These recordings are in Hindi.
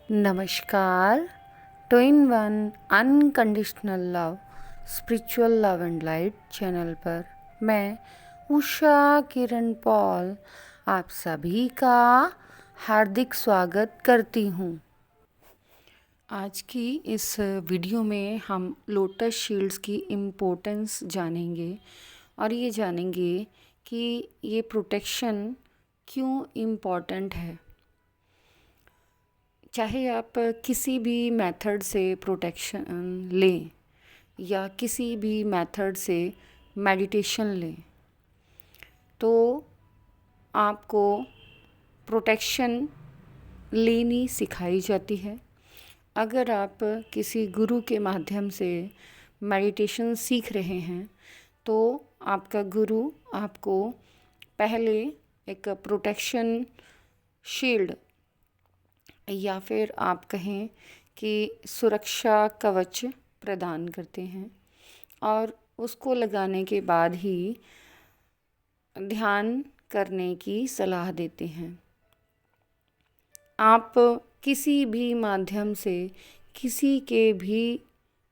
नमस्कार। Two in one unconditional love spiritual love and light channel पर मैं उषा किरण पॉल आप सभी का हार्दिक स्वागत करती हूँ। आज की इस वीडियो में हम लोटस शील्ड्स की इम्पोर्टेंस जानेंगे और ये जानेंगे कि ये प्रोटेक्शन क्यों इम्पोर्टेंट है। चाहे आप किसी भी मेथड से प्रोटेक्शन लें या किसी भी मेथड से मेडिटेशन लें, तो आपको प्रोटेक्शन लेनी सिखाई जाती है। अगर आप किसी गुरु के माध्यम से मेडिटेशन सीख रहे हैं तो आपका गुरु आपको पहले एक प्रोटेक्शन शील्ड या फिर आप कहें कि सुरक्षा कवच प्रदान करते हैं और उसको लगाने के बाद ही ध्यान करने की सलाह देते हैं। आप किसी भी माध्यम से किसी के भी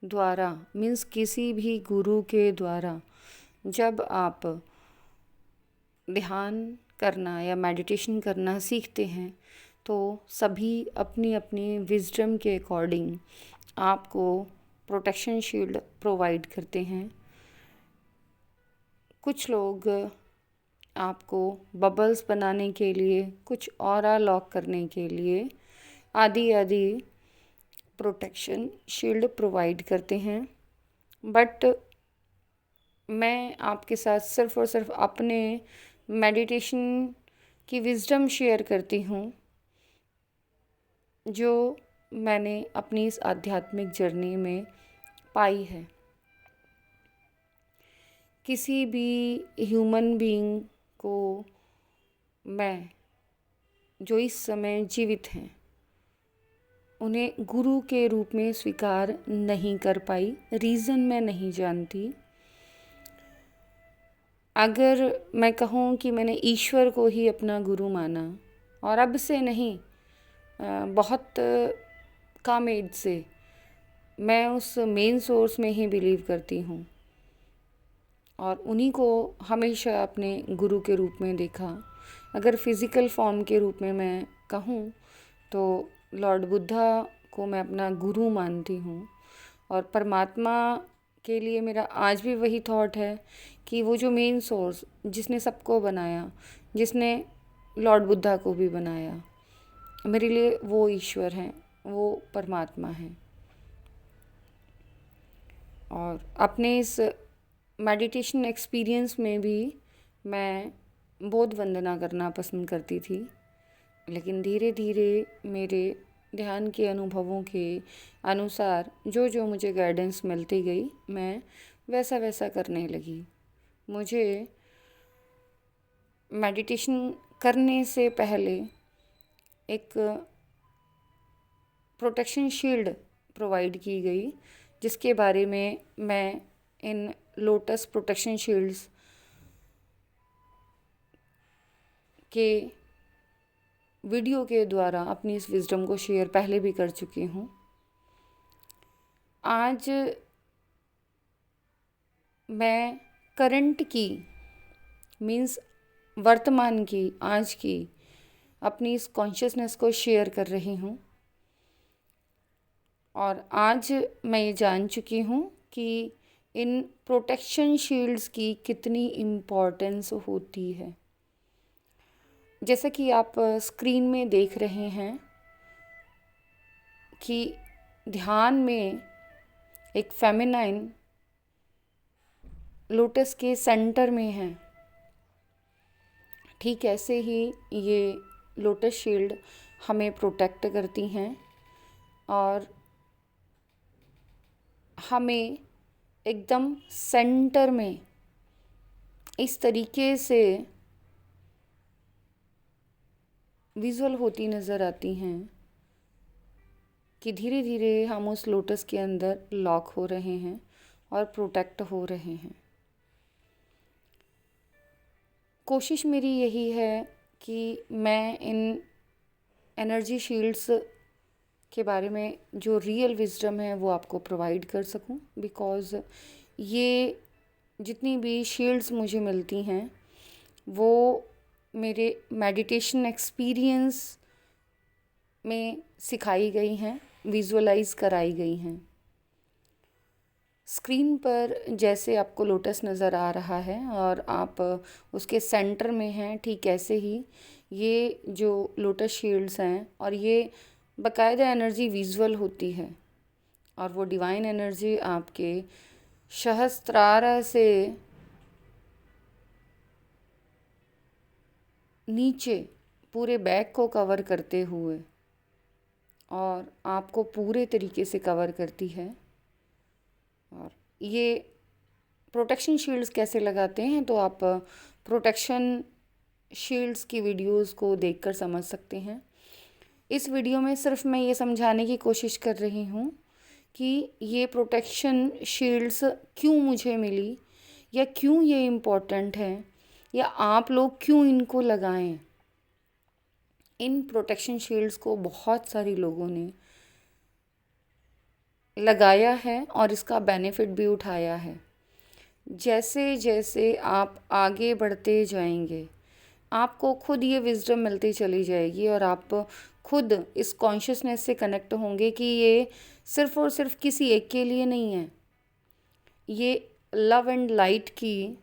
द्वारा मीन्स किसी भी गुरु के द्वारा जब आप ध्यान करना या मेडिटेशन करना सीखते हैं तो सभी अपनी अपनी विजडम के अकॉर्डिंग आपको प्रोटेक्शन शील्ड प्रोवाइड करते हैं। कुछ लोग आपको बबल्स बनाने के लिए, कुछ ऑरा लॉक करने के लिए आदि आदि प्रोटेक्शन शील्ड प्रोवाइड करते हैं। बट मैं आपके साथ सिर्फ़ और सिर्फ अपने मेडिटेशन की विजडम शेयर करती हूँ जो मैंने अपनी इस आध्यात्मिक जर्नी में पाई है। किसी भी ह्यूमन बीइंग को मैं जो इस समय जीवित हैं उन्हें गुरु के रूप में स्वीकार नहीं कर पाई। रीज़न मैं नहीं जानती। अगर मैं कहूँ कि मैंने ईश्वर को ही अपना गुरु माना और अब से नहीं, बहुत कम एज से मैं उस मेन सोर्स में ही बिलीव करती हूँ और उन्हीं को हमेशा अपने गुरु के रूप में देखा। अगर फिज़िकल फॉर्म के रूप में मैं कहूँ तो लॉर्ड बुद्धा को मैं अपना गुरु मानती हूँ और परमात्मा के लिए मेरा आज भी वही थॉट है कि वो जो मेन सोर्स जिसने सबको बनाया, जिसने लॉर्ड बुद्धा को भी बनाया, मेरे लिए वो ईश्वर हैं, वो परमात्मा हैं। और अपने इस मेडिटेशन एक्सपीरियंस में भी मैं बोध वंदना करना पसंद करती थी, लेकिन धीरे धीरे मेरे ध्यान के अनुभवों के अनुसार जो जो मुझे गाइडेंस मिलती गई मैं वैसा वैसा करने लगी। मुझे मेडिटेशन करने से पहले एक प्रोटेक्शन शील्ड प्रोवाइड की गई जिसके बारे में मैं इन लोटस प्रोटेक्शन शील्ड्स के वीडियो के द्वारा अपनी इस विजडम को शेयर पहले भी कर चुकी हूँ। आज मैं करंट की मीन्स वर्तमान की, आज की अपनी इस कॉन्शियसनेस को शेयर कर रही हूँ और आज मैं ये जान चुकी हूँ कि इन प्रोटेक्शन शील्ड्स की कितनी इम्पोर्टेंस होती है। जैसा कि आप स्क्रीन में देख रहे हैं कि ध्यान में एक फेमिनाइन लोटस के सेंटर में है, ठीक ऐसे ही ये लोटस शील्ड हमें प्रोटेक्ट करती हैं और हमें एकदम सेंटर में इस तरीके से विजुअल होती नज़र आती हैं कि धीरे धीरे हम उस लोटस के अंदर लॉक हो रहे हैं और प्रोटेक्ट हो रहे हैं। कोशिश मेरी यही है कि मैं इन एनर्जी शील्ड्स के बारे में जो रियल विजडम है वो आपको प्रोवाइड कर सकूं, बिकॉज़ ये जितनी भी शील्ड्स मुझे मिलती हैं वो मेरे मेडिटेशन एक्सपीरियंस में सिखाई गई हैं, विजुअलाइज कराई गई हैं। स्क्रीन पर जैसे आपको लोटस नज़र आ रहा है और आप उसके सेंटर में हैं, ठीक ऐसे ही ये जो लोटस शील्ड्स हैं और ये बाकायदा एनर्जी विजुअल होती है और वो डिवाइन एनर्जी आपके सहस्त्रार से नीचे पूरे बैक को कवर करते हुए और आपको पूरे तरीके से कवर करती है। और ये प्रोटेक्शन शील्ड्स कैसे लगाते हैं तो आप प्रोटेक्शन शील्ड्स की वीडियोस को देखकर समझ सकते हैं। इस वीडियो में सिर्फ मैं ये समझाने की कोशिश कर रही हूँ कि ये प्रोटेक्शन शील्ड्स क्यों मुझे मिली या क्यों ये इम्पोर्टेंट है या आप लोग क्यों इनको लगाएं। इन प्रोटेक्शन शील्ड्स को बहुत सारे लोगों ने लगाया है और इसका बेनिफिट भी उठाया है। जैसे जैसे आप आगे बढ़ते जाएंगे आपको खुद ये विजडम मिलती चली जाएगी और आप खुद इस कॉन्शियसनेस से कनेक्ट होंगे कि ये सिर्फ़ और सिर्फ किसी एक के लिए नहीं है। ये लव एंड लाइट की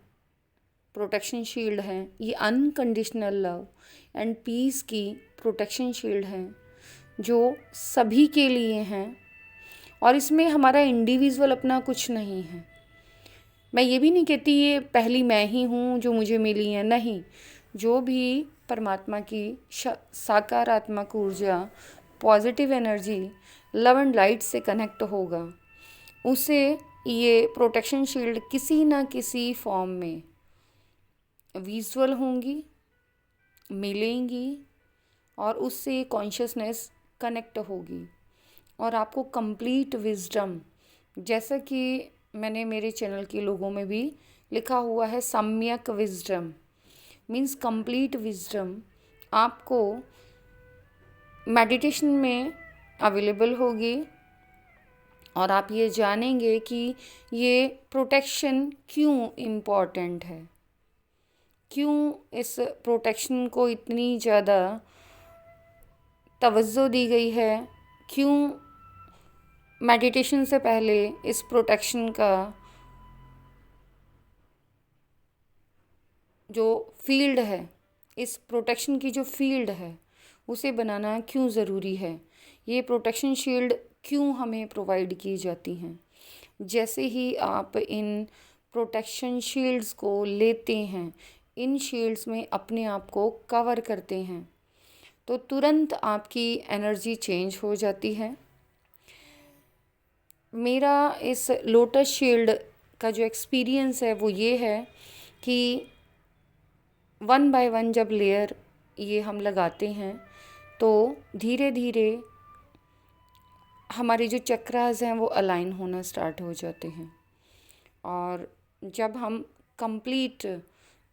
प्रोटेक्शन शील्ड है, ये अनकंडीशनल लव एंड पीस की प्रोटेक्शन शील्ड है जो सभी के लिए हैं और इसमें हमारा इंडिविजुअल अपना कुछ नहीं है। मैं ये भी नहीं कहती ये पहली मैं ही हूँ जो मुझे मिली है, नहीं। जो भी परमात्मा की सकारात्मक ऊर्जा, positive energy, love and light से कनेक्ट होगा उसे ये प्रोटेक्शन शील्ड किसी ना किसी फॉर्म में विजुअल होंगी, मिलेंगी और उससे कॉन्शियसनेस कनेक्ट होगी और आपको कंप्लीट विजडम, जैसा कि मैंने मेरे चैनल के लोगों में भी लिखा हुआ है, सम्यक विजडम मीन्स कंप्लीट विजडम आपको मेडिटेशन में अवेलेबल होगी और आप ये जानेंगे कि ये प्रोटेक्शन क्यों इम्पॉर्टेंट है, क्यों इस प्रोटेक्शन को इतनी ज़्यादा तवज्जो दी गई है, क्यों मेडिटेशन से पहले इस प्रोटेक्शन का जो फील्ड है, इस प्रोटेक्शन की जो फील्ड है उसे बनाना क्यों ज़रूरी है, ये प्रोटेक्शन शील्ड क्यों हमें प्रोवाइड की जाती हैं। जैसे ही आप इन प्रोटेक्शन शील्ड्स को लेते हैं, इन शील्ड्स में अपने आप को कवर करते हैं तो तुरंत आपकी एनर्जी चेंज हो जाती है। मेरा इस लोटस शील्ड का जो एक्सपीरियंस है वो ये है कि 1 बाय 1 जब लेयर ये हम लगाते हैं तो धीरे धीरे हमारे जो चक्रास हैं वो अलाइन होना स्टार्ट हो जाते हैं और जब हम कंप्लीट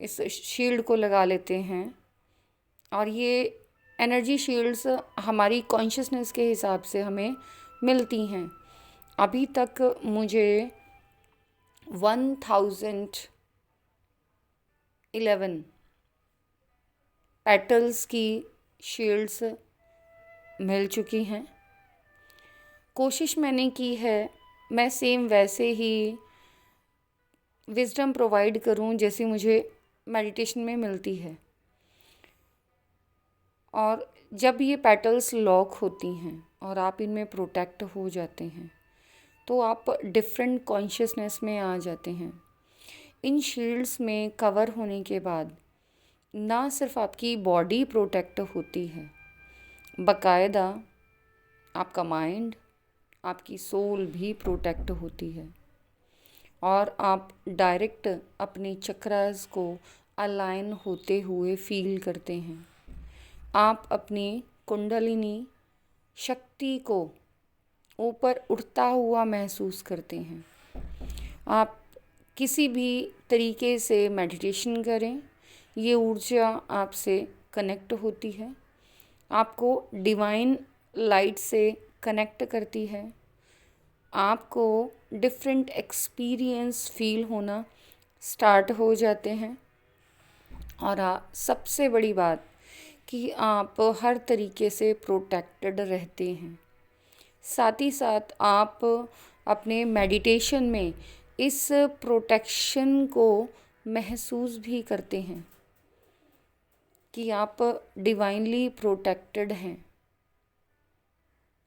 इस शील्ड को लगा लेते हैं और ये एनर्जी शील्ड्स हमारी कॉन्शियसनेस के हिसाब से हमें मिलती हैं। अभी तक मुझे 1011 पेटल्स की शील्ड्स मिल चुकी हैं। कोशिश मैंने की है मैं सेम वैसे ही विजडम प्रोवाइड करूं जैसे मुझे मेडिटेशन में मिलती है। और जब ये पेटल्स लॉक होती हैं और आप इनमें प्रोटेक्ट हो जाते हैं तो आप डिफरेंट कॉन्शियसनेस में आ जाते हैं। इन शील्ड्स में कवर होने के बाद ना सिर्फ आपकी बॉडी प्रोटेक्ट होती है, बाकायदा आपका माइंड, आपकी सोल भी प्रोटेक्ट होती है और आप डायरेक्ट अपने चक्रास को अलाइन होते हुए फील करते हैं। आप अपनी कुंडलिनी शक्ति को ऊपर उठता हुआ महसूस करते हैं। आप किसी भी तरीके से मेडिटेशन करें ये ऊर्जा आपसे कनेक्ट होती है, आपको डिवाइन लाइट से कनेक्ट करती है, आपको डिफरेंट एक्सपीरियंस फील होना स्टार्ट हो जाते हैं। और सबसे बड़ी बात कि आप हर तरीके से प्रोटेक्टेड रहते हैं। साथ ही साथ आप अपने मेडिटेशन में इस प्रोटेक्शन को महसूस भी करते हैं कि आप डिवाइनली प्रोटेक्टेड हैं।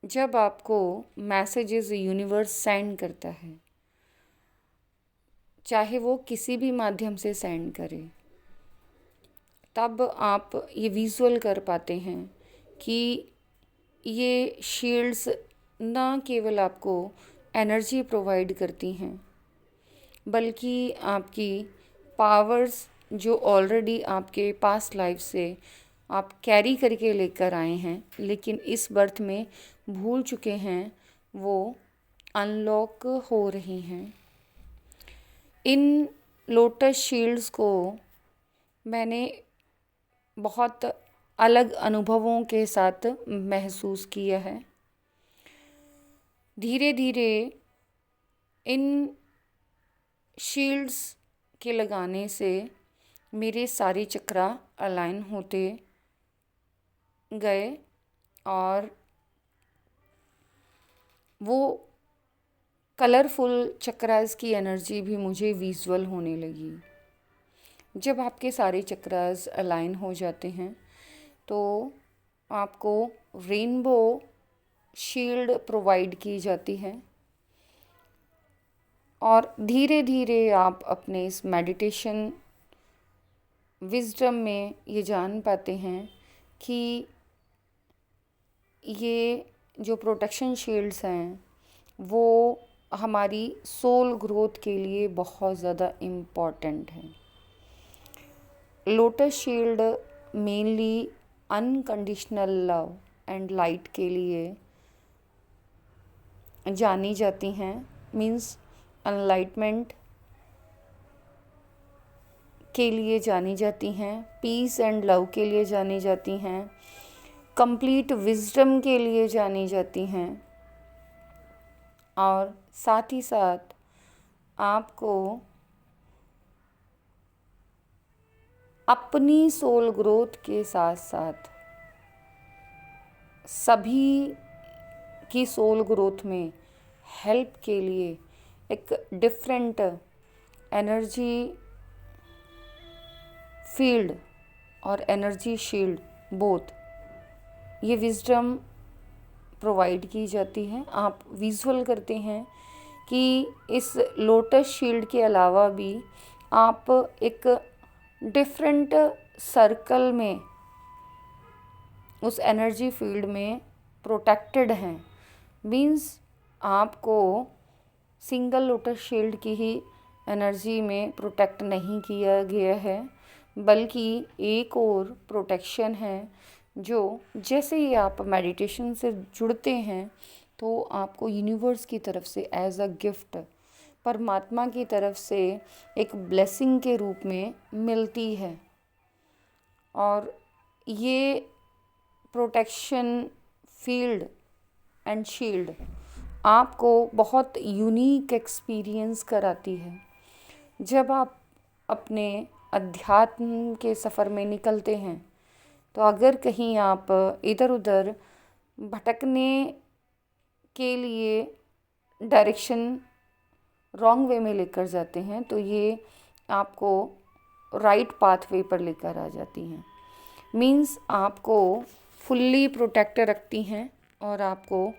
जब आपको मैसेजेस यूनिवर्स सेंड करता है, चाहे वो किसी भी माध्यम से सेंड करे, तब आप ये विजुअल कर पाते हैं कि ये शील्ड्स ना केवल आपको एनर्जी प्रोवाइड करती हैं, बल्कि आपकी पावर्स जो ऑलरेडी आपके पास्ट लाइफ से आप कैरी करके लेकर आए हैं लेकिन इस बर्थ में भूल चुके हैं, वो अनलॉक हो रही हैं। इन लोटस शील्ड्स को मैंने बहुत अलग अनुभवों के साथ महसूस किया है। धीरे धीरे इन शील्ड्स के लगाने से मेरे सारे चक्रा अलाइन होते गए और वो कलरफुल चक्रास की एनर्जी भी मुझे विजुअल होने लगी। जब आपके सारे चक्रास अलाइन हो जाते हैं तो आपको रेनबो शील्ड प्रोवाइड की जाती है और धीरे धीरे आप अपने इस मेडिटेशन विजडम में ये जान पाते हैं कि ये जो प्रोटेक्शन शील्ड्स हैं वो हमारी सोल ग्रोथ के लिए बहुत ज़्यादा इम्पॉर्टेंट हैं। Lotus shield mainly unconditional love and light के लिए जानी जाती हैं, मीन्स एनलाइटमेंट के लिए जानी जाती हैं, पीस एंड लव के लिए जानी जाती हैं, कंप्लीट विजडम के लिए जानी जाती हैं और साथ ही साथ आपको अपनी सोल ग्रोथ के साथ साथ सभी की सोल ग्रोथ में हेल्प के लिए एक डिफरेंट एनर्जी फील्ड और एनर्जी शील्ड बोथ ये विजडम प्रोवाइड की जाती है। आप विजुअल करते हैं कि इस लोटस शील्ड के अलावा भी आप एक डिफरेंट सर्कल में उस एनर्जी फील्ड में प्रोटेक्टेड हैं। मीन्स आपको सिंगल लोटस शील्ड की ही एनर्जी में प्रोटेक्ट नहीं किया गया है, बल्कि एक और प्रोटेक्शन है जो जैसे ही आप मेडिटेशन से जुड़ते हैं तो आपको यूनिवर्स की तरफ से एज अ गिफ्ट, परमात्मा की तरफ से एक ब्लेसिंग के रूप में मिलती है। और ये प्रोटेक्शन फील्ड एंड शील्ड आपको बहुत यूनिक एक्सपीरियंस कराती है। जब आप अपने अध्यात्म के सफ़र में निकलते हैं तो अगर कहीं आप इधर उधर भटकने के लिए डायरेक्शन रॉन्ग वे में लेकर जाते हैं तो ये आपको राइट पाथवे पर लेकर आ जाती हैं। मीन्स आपको फुल्ली प्रोटेक्ट रखती हैं और आपको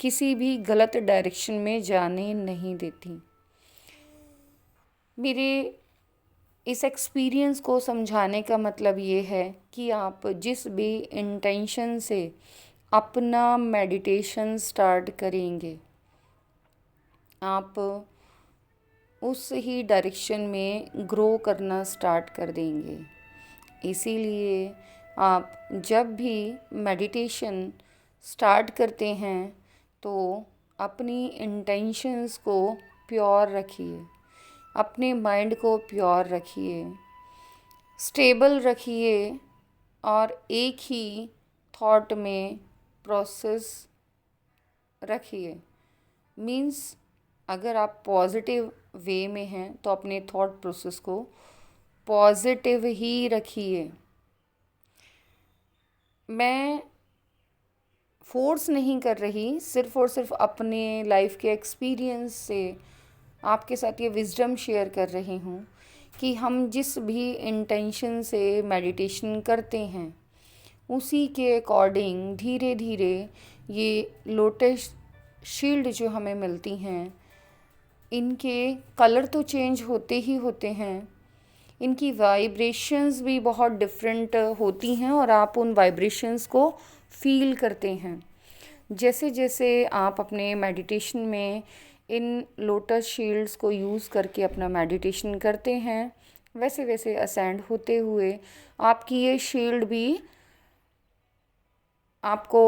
किसी भी गलत डायरेक्शन में जाने नहीं देती। मेरे इस एक्सपीरियंस को समझाने का मतलब ये है कि आप जिस भी इंटेंशन से अपना मेडिटेशन स्टार्ट करेंगे, आप उस ही डायरेक्शन में ग्रो करना स्टार्ट कर देंगे। इसीलिए आप जब भी मेडिटेशन स्टार्ट करते हैं तो अपनी इंटेंशंस को प्योर रखिए, अपने माइंड को प्योर रखिए, स्टेबल रखिए और एक ही थॉट में प्रोसेस रखिए। मीन्स अगर आप पॉजिटिव वे में हैं तो अपने थॉट प्रोसेस को पॉजिटिव ही रखिए। मैं फोर्स नहीं कर रही, सिर्फ़ और सिर्फ अपने लाइफ के एक्सपीरियंस से आपके साथ ये विज़डम शेयर कर रही हूँ कि हम जिस भी इंटेंशन से मेडिटेशन करते हैं उसी के अकॉर्डिंग धीरे धीरे ये लोटस शील्ड जो हमें मिलती हैं इनके कलर तो चेंज होते ही होते हैं, इनकी वाइब्रेशंस भी बहुत डिफरेंट होती हैं और आप उन वाइब्रेशंस को फील करते हैं। जैसे जैसे आप अपने मेडिटेशन में इन लोटस शील्ड्स को यूज़ करके अपना मेडिटेशन करते हैं वैसे वैसे असेंड होते हुए आपकी ये शील्ड भी आपको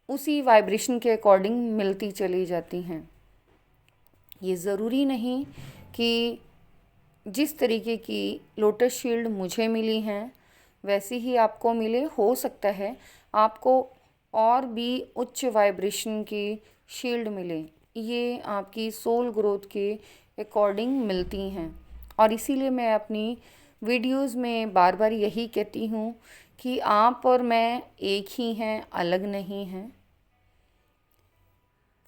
उसी वाइब्रेशन के अकॉर्डिंग मिलती चली जाती हैं। ये ज़रूरी नहीं कि जिस तरीके की लोटस शील्ड मुझे मिली हैं वैसी ही आपको मिले। हो सकता है आपको और भी उच्च वाइब्रेशन की शील्ड मिले। ये आपकी सोल ग्रोथ के अकॉर्डिंग मिलती हैं और इसीलिए मैं अपनी वीडियोस में बार बार यही कहती हूँ कि आप और मैं एक ही हैं, अलग नहीं हैं।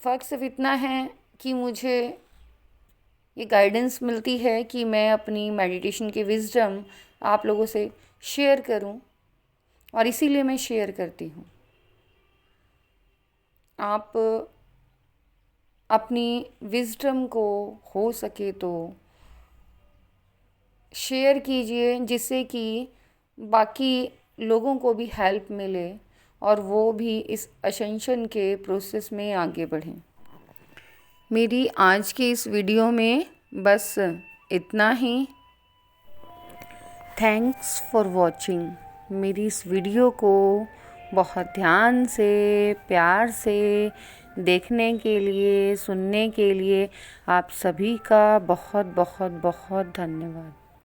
फ़र्क सिर्फ इतना है कि मुझे ये गाइडेंस मिलती है कि मैं अपनी मेडिटेशन के विज़डम आप लोगों से शेयर करूं और इसीलिए मैं शेयर करती हूं। आप अपनी विज़डम को हो सके तो शेयर कीजिए जिससे कि बाकी लोगों को भी हेल्प मिले और वो भी इस असेंशन के प्रोसेस में आगे बढ़ें। मेरी आज की इस वीडियो में बस इतना ही। Thanks for watching. मेरी इस वीडियो को बहुत ध्यान से प्यार से देखने के लिए, सुनने के लिए आप सभी का बहुत बहुत बहुत धन्यवाद।